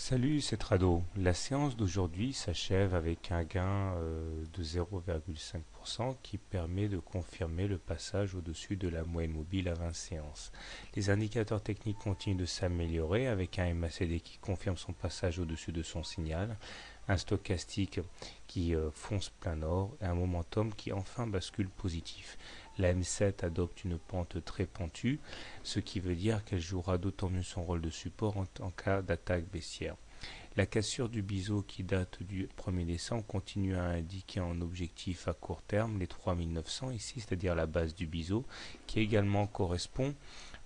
Salut, c'est Trado. La séance d'aujourd'hui s'achève avec un gain de 0,5% qui permet de confirmer le passage au-dessus de la moyenne mobile à 20 séances. Les indicateurs techniques continuent de s'améliorer avec un MACD qui confirme son passage au-dessus de son signal, un stochastique qui fonce plein nord et un momentum qui enfin bascule positif. La M7 adopte une pente très pentue, ce qui veut dire qu'elle jouera d'autant mieux son rôle de support en cas d'attaque baissière. La cassure du biseau qui date du 1er décembre continue à indiquer en objectif à court terme les 3900 ici, c'est-à-dire la base du biseau, qui également correspond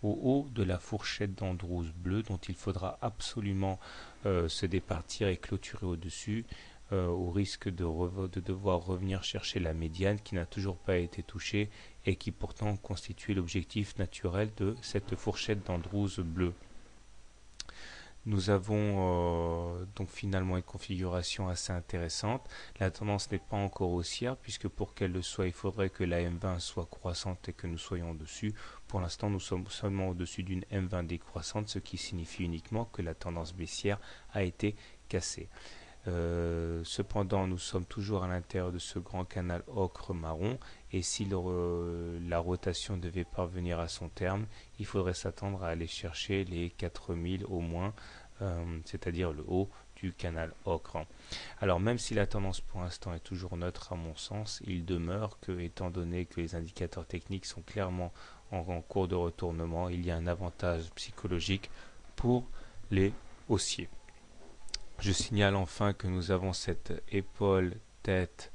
au haut de la fourchette d'Andrews bleue dont il faudra absolument se départir et clôturer au-dessus au risque de devoir revenir chercher la médiane qui n'a toujours pas été touchée et qui pourtant constitue l'objectif naturel de cette fourchette d'Andrews bleue. Nous avons donc finalement une configuration assez intéressante. La tendance n'est pas encore haussière puisque pour qu'elle le soit, il faudrait que la M20 soit croissante et que nous soyons au-dessus. Pour l'instant, nous sommes seulement au-dessus d'une M20 décroissante, ce qui signifie uniquement que la tendance baissière a été cassée. Cependant, nous sommes toujours à l'intérieur de ce grand canal ocre-marron et si la rotation devait parvenir à son terme, il faudrait s'attendre à aller chercher les 4000 au moins, c'est-à-dire le haut du canal ocre. Alors même si la tendance pour l'instant est toujours neutre à mon sens, il demeure que, étant donné que les indicateurs techniques sont clairement en cours de retournement, il y a un avantage psychologique pour les haussiers. Je signale enfin que nous avons cette épaule-tête,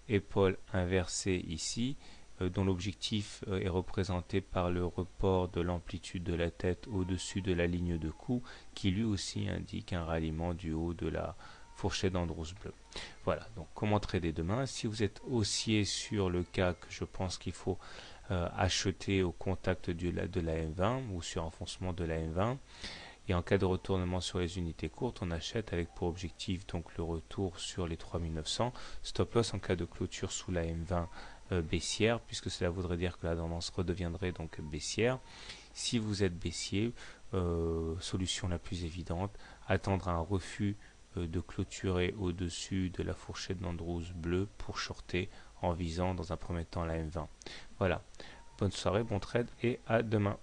épaule inversée ici, dont l'objectif est représenté par le report de l'amplitude de la tête au-dessus de la ligne de cou, qui lui aussi indique un ralliement du haut de la fourchette d'Andrews bleu. Voilà, donc comment trader demain? Si vous êtes haussier sur le cas que je pense qu'il faut acheter au contact de la M20 ou sur enfoncement de la M20, et en cas de retournement sur les unités courtes, on achète avec pour objectif donc le retour sur les 3900. Stop loss en cas de clôture sous la M20 baissière, puisque cela voudrait dire que la tendance redeviendrait donc baissière. Si vous êtes baissier, solution la plus évidente, attendre un refus de clôturer au-dessus de la fourchette d'Andrews bleue pour shorter en visant dans un premier temps la M20. Voilà, bonne soirée, bon trade et à demain.